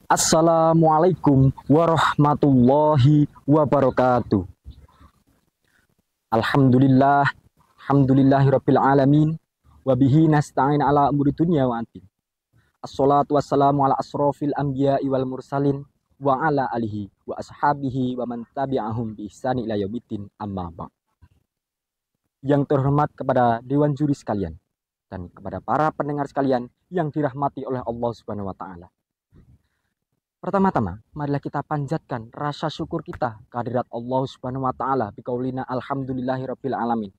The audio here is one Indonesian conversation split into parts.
Assalamualaikum warahmatullahi wabarakatuh. Alhamdulillah, alhamdulillahirabbil alamin, wa bihi nasta'in ala umuri dunya wa din. Assalatu wassalamu ala asrofil anbiya'i wal mursalin wa ala alihi wa ashabihi wa man tabi'ahum bi ihsani ila yaumiddin, amma ba'd. Yang terhormat kepada dewan juri sekalian dan kepada para pendengar sekalian yang dirahmati oleh Allah Subhanahu wa taala. Pertama-tama, marilah kita panjatkan rasa syukur kita kehadirat Allah Subhanahu wa taala biqaulina alhamdulillahirabbil alamin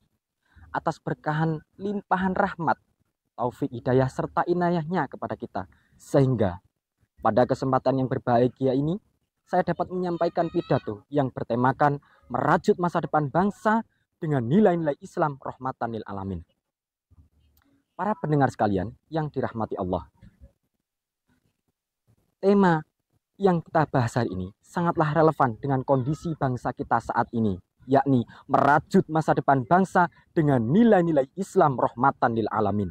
atas berkahan limpahan rahmat, taufik hidayah serta inayahnya kepada kita, sehingga pada kesempatan yang berbahagia ini saya dapat menyampaikan pidato yang bertemakan merajut masa depan bangsa dengan nilai-nilai Islam rahmatan lil alamin. Para pendengar sekalian yang dirahmati Allah, tema yang kita bahas hari ini sangatlah relevan dengan kondisi bangsa kita saat ini, yakni merajut masa depan bangsa dengan nilai-nilai Islam rahmatan lil alamin.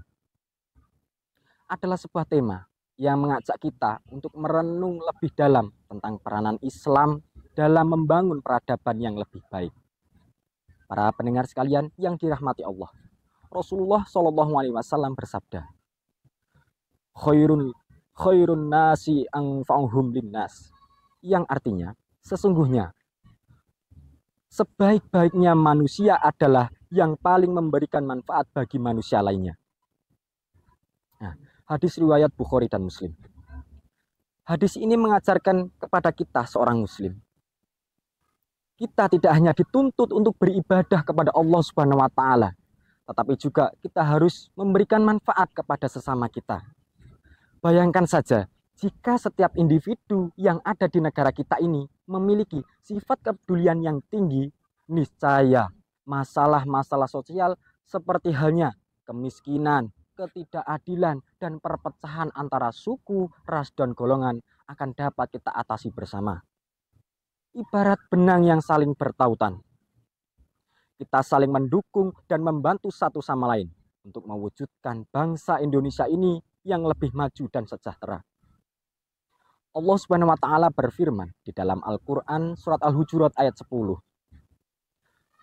Adalah sebuah tema yang mengajak kita untuk merenung lebih dalam tentang peranan Islam dalam membangun peradaban yang lebih baik. Para pendengar sekalian yang dirahmati Allah, Rasulullah Shallallahu Alaihi Wasallam bersabda, khairun nasi anfa'uhum linnas, yang artinya sesungguhnya sebaik-baiknya manusia adalah yang paling memberikan manfaat bagi manusia lainnya. Nah, hadis riwayat Bukhari dan Muslim. Hadis ini mengajarkan kepada kita seorang muslim, kita tidak hanya dituntut untuk beribadah kepada Allah Subhanahu wa taala, tetapi juga kita harus memberikan manfaat kepada sesama kita. Bayangkan saja, jika setiap individu yang ada di negara kita ini memiliki sifat kepedulian yang tinggi, niscaya masalah-masalah sosial seperti halnya kemiskinan, ketidakadilan, dan perpecahan antara suku, ras, dan golongan akan dapat kita atasi bersama. Ibarat benang yang saling bertautan, kita saling mendukung dan membantu satu sama lain untuk mewujudkan bangsa Indonesia ini yang lebih maju dan sejahtera. Allah Subhanahu wa taala berfirman di dalam Al-Qur'an surat Al-Hujurat ayat 10.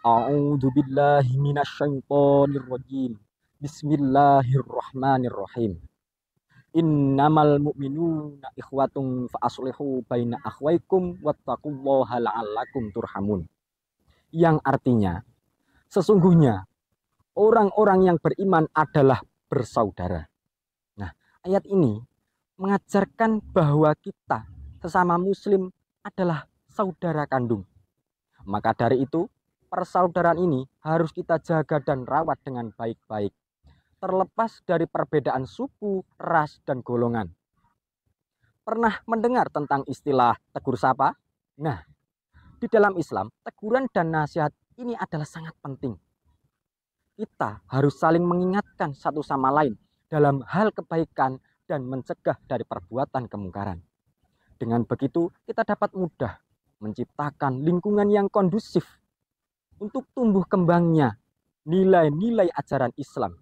A'udzubillahi minasyaitonirrajim. Bismillahirrahmanirrahim. Innamal mu'minuna ikhwatun fa aslihu baina akhwaikum wattaqullaha la'allakum turhamun. Yang artinya, sesungguhnya orang-orang yang beriman adalah bersaudara. Nah, ayat ini mengajarkan bahwa kita sesama muslim adalah saudara kandung. Maka dari itu, persaudaraan ini harus kita jaga dan rawat dengan baik-baik, terlepas dari perbedaan suku, ras, dan golongan. Pernah mendengar tentang istilah tegur sapa? Nah, di dalam Islam, teguran dan nasihat ini adalah sangat penting. Kita harus saling mengingatkan satu sama lain dalam hal kebaikan dan mencegah dari perbuatan kemungkaran. Dengan begitu, kita dapat mudah menciptakan lingkungan yang kondusif untuk tumbuh kembangnya nilai-nilai ajaran Islam.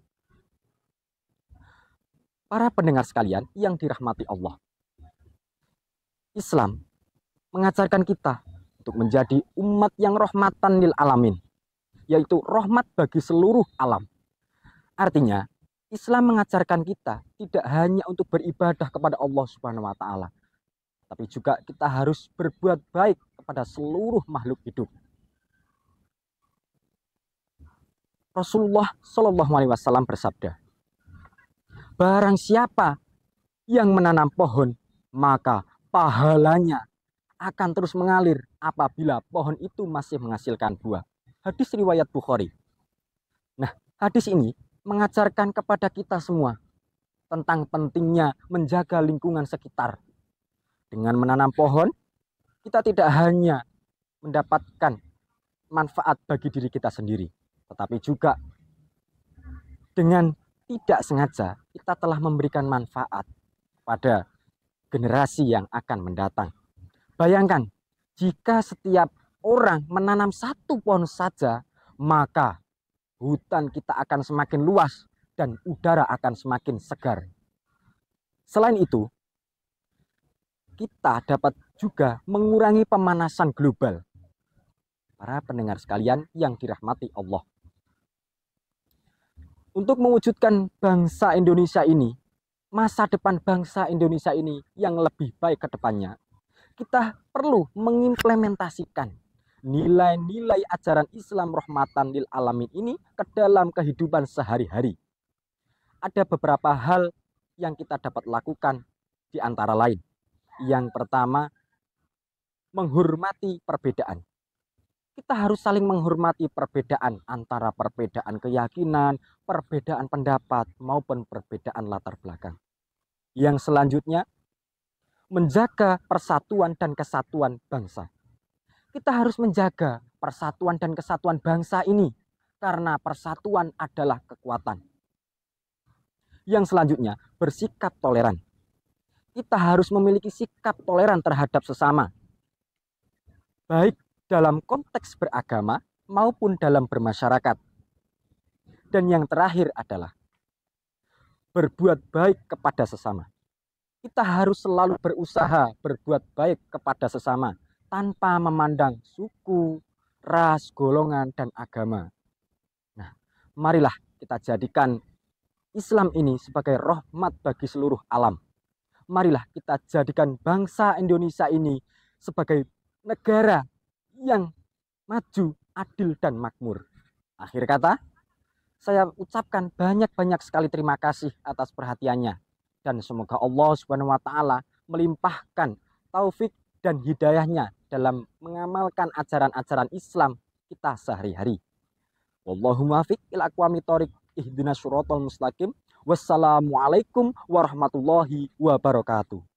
Para pendengar sekalian yang dirahmati Allah, Islam mengajarkan kita untuk menjadi umat yang rahmatan lil alamin, yaitu rahmat bagi seluruh alam. Artinya, Islam mengajarkan kita tidak hanya untuk beribadah kepada Allah Subhanahu wa taala, tapi juga kita harus berbuat baik kepada seluruh makhluk hidup. Rasulullah Shallallahu Alaihi Wasallam bersabda, barang siapa yang menanam pohon, maka pahalanya akan terus mengalir apabila pohon itu masih menghasilkan buah. Hadis riwayat Bukhari. Nah, hadis ini mengajarkan kepada kita semua tentang pentingnya menjaga lingkungan sekitar. Dengan menanam pohon, kita tidak hanya mendapatkan manfaat bagi diri kita sendiri, tetapi juga dengan tidak sengaja kita telah memberikan manfaat pada generasi yang akan mendatang. Bayangkan, jika setiap orang menanam satu pohon saja, maka hutan kita akan semakin luas dan udara akan semakin segar. Selain itu, kita dapat juga mengurangi pemanasan global. Para pendengar sekalian yang dirahmati Allah. Untuk mewujudkan bangsa Indonesia ini, masa depan bangsa Indonesia ini yang lebih baik ke depannya, kita perlu mengimplementasikan nilai-nilai ajaran Islam rahmatan lil alamin ini ke dalam kehidupan sehari-hari. Ada beberapa hal yang kita dapat lakukan di antara lain. Yang pertama, menghormati perbedaan. Kita harus saling menghormati perbedaan antara perbedaan keyakinan, perbedaan pendapat, maupun perbedaan latar belakang. Yang selanjutnya, menjaga persatuan dan kesatuan bangsa. Kita harus menjaga persatuan dan kesatuan bangsa ini, karena persatuan adalah kekuatan. Yang selanjutnya, bersikap toleran. Kita harus memiliki sikap toleran terhadap sesama, baik dalam konteks beragama maupun dalam bermasyarakat. Dan yang terakhir adalah berbuat baik kepada sesama. Kita harus selalu berusaha berbuat baik kepada sesama tanpa memandang suku, ras, golongan, dan agama. Nah, marilah kita jadikan Islam ini sebagai rahmat bagi seluruh alam. Marilah kita jadikan bangsa Indonesia ini sebagai negara yang maju, adil, dan makmur. Akhir kata, saya ucapkan banyak-banyak sekali terima kasih atas perhatiannya. Dan semoga Allah Subhanahu wa Ta'ala melimpahkan taufik dan hidayahnya dalam mengamalkan ajaran-ajaran Islam kita sehari-hari. Wallahu muwaffiq ila aqwamit thoriq, ihdinas siratal mustaqim. Wassalamualaikum warahmatullahi wabarakatuh.